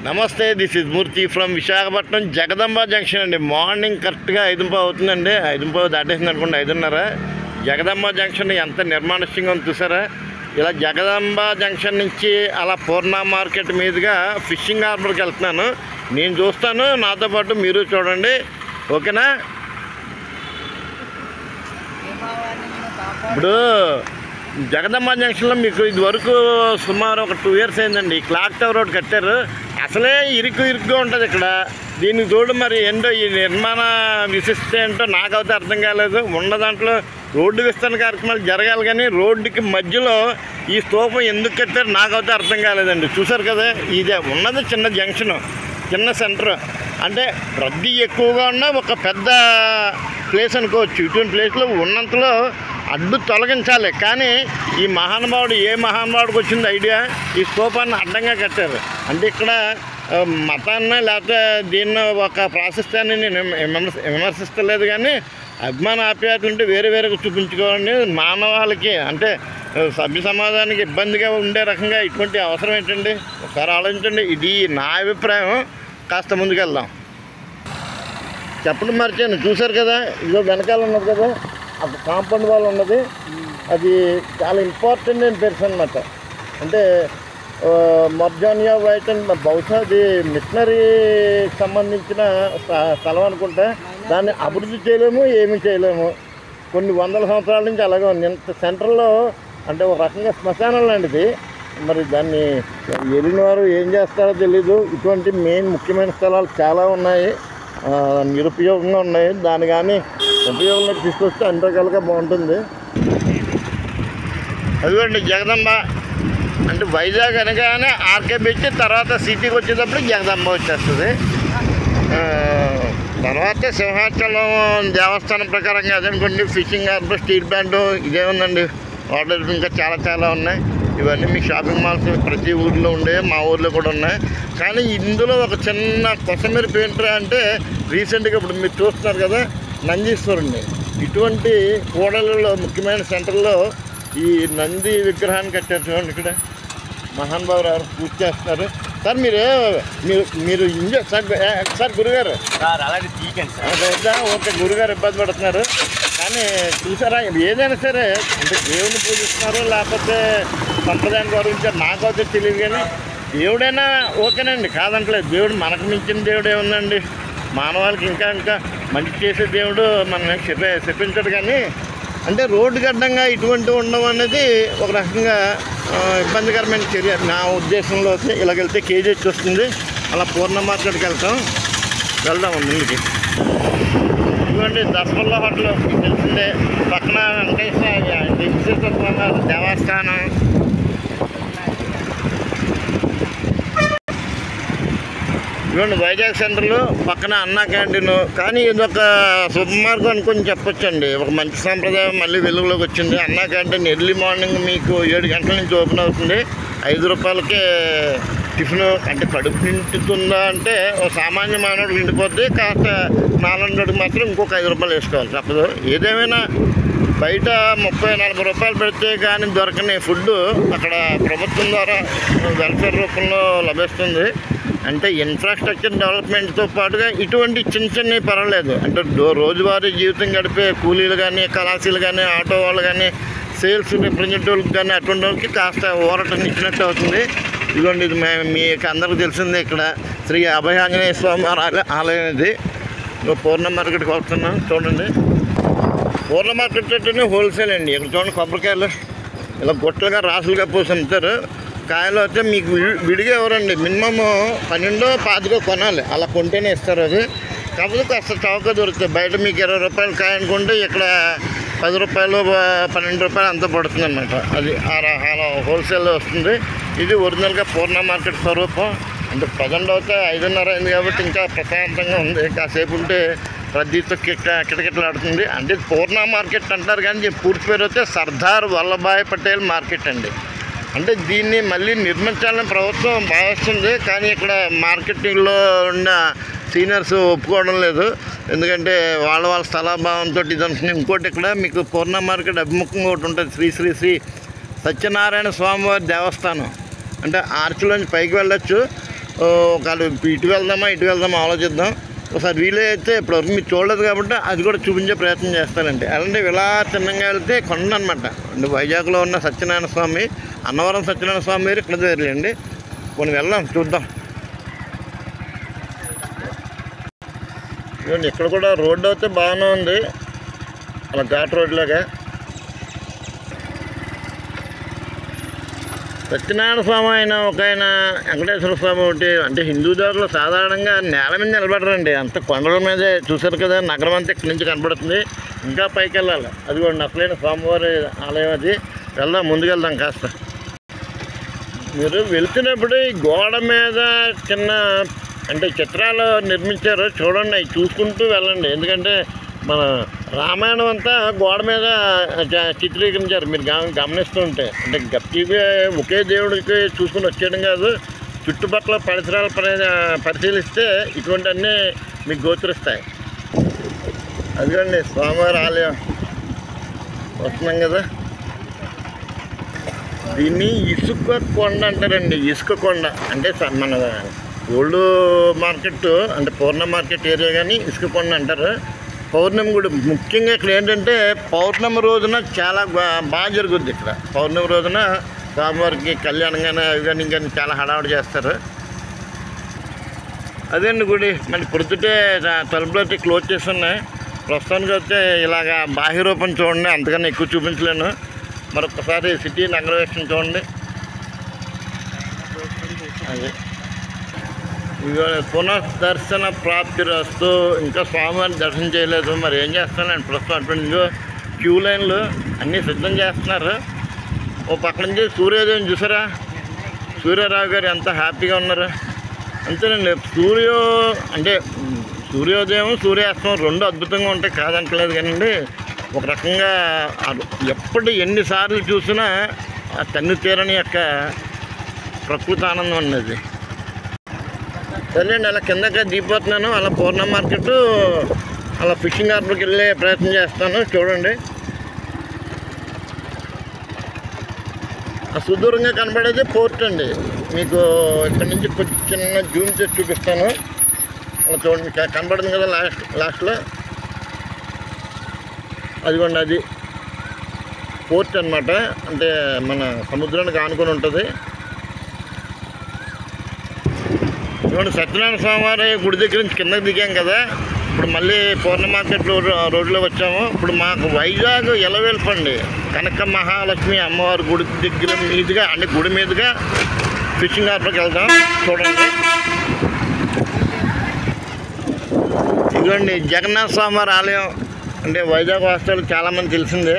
నమస్తే, this is Murthy from Visakhapatnam Jagadamba junction అండి. Morning కరెక్ట్గా 5:30 అవుతుందండి. 5:30 దాటేసింది అనుకోండి, 5:30. జగదంబ జంక్షన్ ఎంత నిర్మానుష్యంగా ఉంది చూసారా. ఇలా జగదంబ జంక్షన్ నుంచి అలా పూర్ణ మార్కెట్ మీదుగా ఫిషింగ్ హార్బర్కి వెళ్తున్నాను. నేను చూస్తాను, నాతో పాటు మీరు చూడండి, ఓకేనా. ఇప్పుడు జగదంబ జంక్షన్లో మీకు ఇది వరకు సుమారు ఒక 2 years అయిందండి. క్లాక్ టవర్ రోడ్ కట్టారు. అసలే ఇరుకుగా ఉంటుంది ఇక్కడ. దీనికి తోడు మరి ఏంటో ఈ నిర్మాణ విశిష్టత ఏంటో నాకైతే అర్థం కాలేదు. ఉన్న దాంట్లో రోడ్డు విస్తరణ కార్యక్రమాలు జరగాలి, కానీ రోడ్డుకి మధ్యలో ఈ స్తూపం ఎందుకు కట్టారు నాకైతే అర్థం కాలేదండి. చూసారు కదా, ఇదే ఉన్నది చిన్న జంక్షను, చిన్న సెంటర్. అంటే రద్దీ ఎక్కువగా ఉన్న ఒక పెద్ద ప్లేస్ అనుకోవచ్చు. ఇటువంటి ప్లేస్లో ఉన్నంతలో అడ్డు తొలగించాలి, కానీ ఈ మహానుభావుడు ఏ మహానుభావుడికి వచ్చింది ఐడియా ఈ స్తూపాన్ని అడ్డంగా కట్టారు. అంటే ఇక్కడ మతాన్ని లేకపోతే దీన్ని ఒక ప్రాశస్త్యాన్ని నేను విమర్శిస్తలేదు, కానీ అభిమాన ఆప్యాయతలు ఉంటే వేరేగా చూపించుకోవాలని మానవాళికి అంటే సభ్య సమాజానికి ఇబ్బందిగా ఉండే రకంగా ఇటువంటి అవసరం ఏంటండి, ఒకసారి ఆలోచించండి. ఇది నా అభిప్రాయం. కాస్త ముందుకెళ్దాం. చెప్పడం మర్చాను, చూశారు కదా, ఇదో వెనకాల ఉన్నది కదా, అక్కడ కాంపౌండ్ వాల్ ఉన్నది. అది చాలా ఇంపార్టెంట్ అని తెలుసు అనమాట. అంటే మొర్జానియా వైట్ అండ్ బహుశా అది మిషనరీకి సంబంధించిన స్థలం అనుకుంటా. దాన్ని అభివృద్ధి చేయలేము, ఏమీ చేయలేము. కొన్ని వందల సంవత్సరాల నుంచి అలాగే ఉంది. ఇంత సెంటర్లో అంటే ఒక రకంగా శ్మశానం లాంటిది. మరి దాన్ని వెళ్ళిన వారు ఏం చేస్తారో తెలీదు. ఇటువంటి మెయిన్ ముఖ్యమైన స్థలాలు చాలా ఉన్నాయి, నిరుపయోగంగా ఉన్నాయి. దాన్ని కానీ ఉపయోగంలో తీసుకొస్తే అన్ని రకాలుగా బాగుంటుంది. అదిగోండి జగదంబ. అంటే వైజాగ్ అనగానే ఆర్కే బీచ్, తర్వాత సిటీకి వచ్చేటప్పుడు జగదంబ వచ్చేస్తుంది. తర్వాత సింహాచలం దేవస్థానం ప్రకారంగా అదనుకోండి, ఫిషింగ్ హార్బర్, స్టీల్ ప్లాంట్, ఇదే ఉందండి. వాటర్ ఇంకా చాలా ఉన్నాయి. ఇవన్నీ మీ షాపింగ్ మాల్స్ ప్రతి ఊర్లో ఉండే, మా ఊర్లో కూడా ఉన్నాయి. కానీ ఇందులో ఒక చిన్న కొసమెరు పెయింటర్ అంటే రీసెంట్గా ఇప్పుడు మీరు చూస్తున్నారు కదా నందీశ్వరుణ్ణి. ఇటువంటి కూడలలో ముఖ్యమైన సెంటర్లో ఈ నంది విగ్రహాన్ని కట్టారు చూడండి. ఇక్కడ మహానుభావులు ఎవరు పూజ చేస్తున్నారు. సార్ మీరు సార్ గురుగారు అలాగే తీకండి సార్. ఓకే, గురుగారు ఇబ్బంది పడుతున్నారు. కానీ చూసారా, ఏదైనా సరే అంటే దేవుని పూజిస్తున్నారు లేకపోతే సంప్రదాయాన్ని గౌరవించారు నాకైతే తెలియదు, కానీ దేవుడైనా ఓకేనండి, కాదంటలేదు. దేవుడు మనకు మించిన దేవుడే ఉందండి. మానవాళికి ఇంకా మంచి చేసే దేవుడు మనం చెప్పించాడు. కానీ అంటే రోడ్డు గడ్డంగా ఇటువంటివి ఉండడం అనేది ఒక రకంగా ఇబ్బందికరమైన చర్య నా ఉద్దేశంలో. ఇలాగెళ్తే కేజీహెచ్ వస్తుంది. అలా పూర్ణ మార్కెట్కి వెళ్దాం ముందుకి. ఇదిగోండి దసపల్ల హోటల్, మీకు తెలిసిందే. పక్కన వెంకటేశ్వర స్వామి దేవస్థానం. ఇదిగోండి వైజాగ్ సెంటర్లో పక్కన అన్నా క్యాంటీన్. కానీ ఇదొక సూపర్ మార్కెట్ అనుకొని చెప్పొచ్చండి. ఒక మంచి సాంప్రదాయం మళ్ళీ వెలుగులోకి వచ్చింది. అన్నా క్యాంటీన్ ఎర్లీ మార్నింగ్ మీకు 7 గంటల నుంచి ఓపెన్ అవుతుంది. 5 రూపాయలకే టిఫిన్. అంటే కడుపు నిండుతుందా అంటే ఒక సామాన్య మానవుడు నిండిపోద్ది. కాస్త 400 మాత్రం ఇంకొక 5 రూపాయలు వేసుకోవాలి, తప్పదు. ఏదేమైనా బయట 30-40 రూపాయలు పెడితే కానీ దొరకని ఫుడ్ అక్కడ ప్రభుత్వం ద్వారా వెల్ఫేర్ రూపంలో లభిస్తుంది. అంటే ఇన్ఫ్రాస్ట్రక్చర్ డెవలప్మెంట్తో పాటుగా ఇటువంటి చిన్న పర్వాలేదు. అంటే రోజువారీ జీవితం గడిపే కూలీలు కానీ, కళాశీలు కానీ, ఆటో వాళ్ళు కానీ, సేల్స్ రిప్రజెంటేటివ్లకు కానీ అటువంటి వాళ్ళకి కాస్త ఊరటం ఇచ్చినట్టు అవుతుంది. ఇదిగోండి, ఇది మీకు అందరికీ తెలిసిందే. ఇక్కడ శ్రీ అభయ ఆంజనేయ స్వామి ఆలయం. ఇది పూర్ణ మార్కెట్కి వస్తున్నాం. చూడండి, పూర్ణ మార్కెట్ అంటే హోల్సేల్ అండి. ఇక్కడ చూడండి, కొబ్బరికాయలు ఇలా గుట్టలుగా రాసులుగా పోసి అమ్ముతారు. కాయలు అయితే మీకు విడిగా ఎవరండి, మినిమమ్ 12-25 కొనాలి. అలా కొంటేనే ఇస్తారు. అది కాకపోతే కాస్త చౌక దొరుకుతాయి. బయట మీకు 20 రూపాయలు కాయ అనుకుంటే ఇక్కడ 10 రూపాయలు 12 రూపాయలు అంత పడుతుంది అన్నమాట. అది అలా హోల్సేల్లో వస్తుంది. ఇది ఒరిజినల్గా పూర్ణ మార్కెట్ స్వరూపం. అంటే ప్రజెంట్ అయితే 5:30 అయింది కాబట్టి ఇంకా ప్రశాంతంగా ఉంది. కాసేపు ఉంటే రద్దీతో కిటకిటలాడుతుంది. అంటే పూర్ణ మార్కెట్ అంటారు, కానీ పూర్తి పేరు అయితే సర్దార్ వల్లభాయ్ పటేల్ మార్కెట్ అండి. అంటే దీన్ని మళ్ళీ నిర్మించాలని ప్రభుత్వం భావిస్తుంది, కానీ ఇక్కడ మార్కెటింగ్లో ఉన్న సీనియర్స్ ఒప్పుకోవడం లేదు. ఎందుకంటే వాళ్ళ స్థలాభావంతో ఇది ఉంటుంది. ఇంకోటి ఇక్కడ మీకు పూర్ణ మార్కెట్ అభిముఖంగా ఒకటి ఉంటుంది, శ్రీ సత్యనారాయణ స్వామివారి దేవస్థానం. అంటే ఆర్చ్లోంచి పైకి వెళ్ళొచ్చు. ఒకవేళ ఇటు వెళ్దామా ఆలోచిద్దాం. ఒకసారి వీలైతే ఇప్పటివరకు మీరు చూడలేదు కాబట్టి అది కూడా చూపించే ప్రయత్నం చేస్తానండి. అలాంటి ఇలా చిన్నగా వెళ్తే కొండ అనమాట. అంటే వైజాగ్లో ఉన్న సత్యనారాయణ స్వామి, అన్నవరం సత్యనారాయణ స్వామి వేరు, ఇక్కడ వేరులేండి. కొన్ని వెళ్దాం, చూద్దాం. ఇక్కడ కూడా రోడ్డు అయితే బాగానే ఉంది, అలా ఘాట్ రోడ్లాగా. సత్యనారాయణ స్వామి అయినా ఒక ఆయన వెంకటేశ్వర స్వామి ఒకటి. అంటే హిందూ దేవుళ్ళు సాధారణంగా నేల మీద నిలబడరండి, అంత కొండల మీదే. చూసారు కదా నగరం అంతా ఇక్కడి నుంచి కనపడుతుంది. ఇంకా పైకి వెళ్ళాలి, అది కూడా అసలైన స్వామివారి ఆలయం అది. వెళ్దాం, ముందుకెళ్దాం కాస్త. మీరు వెళ్తున్నప్పుడు ఈ గోడ మీద చిన్న అంటే చిత్రాలు నిర్మించారు చూడండి, అవి చూసుకుంటూ వెళ్ళండి. ఎందుకంటే మన రామాయణం అంతా గోడ మీద చిత్రీకరించారు, మీరు గమనిస్తూ ఉంటే. అంటే గట్టిగా ఒకే దేవుడికి చూసుకుని వచ్చేయడం కాదు, చుట్టుపక్కల పరిసరాలు పరిశీలిస్తే ఇటువంటివన్నీ మీకు గోచరిస్తాయి. అదిగోండి స్వామివారి ఆలయం వస్తున్నాం కదా. దీన్ని ఇసుక కొండ అంటారండి. ఇసుక కొండ అంటే మన ఓల్డ్ మార్కెట్ అంటే పూర్ణ మార్కెట్ ఏరియా కానీ ఇసుక కొండ అంటారు. పౌర్ణమి కూడా ముఖ్యంగా ఇక్కడ ఏంటంటే పౌర్ణమి రోజున చాలా బాగా జరుగుద్ది. ఇక్కడ పౌర్ణమి రోజున స్వామివారికి కళ్యాణం కానీ అవి కానీ చాలా హడావుడి చేస్తారు. అదేండి గుడి మరి పొద్దుటే తలుపులు అయితే క్లోజ్ చేసి ఉన్నాయి. ప్రస్తుతానికి అయితే ఇలాగా బాహ్య రూపం చూడండి, అంతకన్నా ఎక్కువ చూపించలేను. మరొకసారి సిటీ నగరవేక్షణ చూడండి. అదే పునఃదర్శన ప్రాప్తి రస్తూ. ఇంకా స్వామివారిని దర్శనం చేయలేదు, మరి ఏం చేస్తానండి ప్రస్తుతం. అటువంటి క్యూ లైన్లు అన్నీ సిద్ధం చేస్తున్నారు. ఓ పక్క నుంచి సూర్యోదయం చూసారా, సూర్యరావు గారు ఎంత హ్యాపీగా ఉన్నారు. అంతేనండి, అంటే సూర్యోదయం సూర్యాస్తమం రెండు అద్భుతంగా ఉంటాయి, కాదంటలేదు కానండి. ఒక రకంగా ఎప్పుడు ఎన్నిసార్లు చూసినా ఆ తన్ను తీరని యొక్క ప్రకృతి ఆనందం అన్నది. సరేండి, అలా కిందకి దిగిపోతున్నాను. అలా పూర్ణ మార్కెట్, అలా ఫిషింగ్ హార్బర్కి వెళ్ళే ప్రయత్నం చేస్తాను. చూడండి, ఆ సుదూరంగా కనబడేది పోర్ట్ అండి. మీకు ఇక్కడ నుంచి కొంచెం చిన్న జూమ్ చేసి చూపిస్తాను. అలా చూడండి, కనబడుతుంది కదా లాస్ట్లో. అదిగోండి, అది పోర్ట్ అనమాట. అంటే మన సముద్రానికి ఆనుకొని ఉంటుంది. ఇదిగోండి సత్యనారాయణ స్వామివారి గుడి దగ్గర నుంచి కిందకి దిగాం కదా. ఇప్పుడు మళ్ళీ పూర్ణ మార్కెట్ రోడ్లో వచ్చాము. ఇప్పుడు మాకు వైజాగ్ ఎలవేల్పండి కనక మహాలక్ష్మి అమ్మవారి గుడి దగ్గర మీదుగా, అంటే గుడి మీదుగా ఫిషింగ్ హార్బర్కి వెళ్దాం. చూడండి, ఇదిగోండి జగన్నాథ స్వామివారి ఆలయం. అంటే వైజాగ్ వాస్తవాలు చాలామంది తెలిసిందే.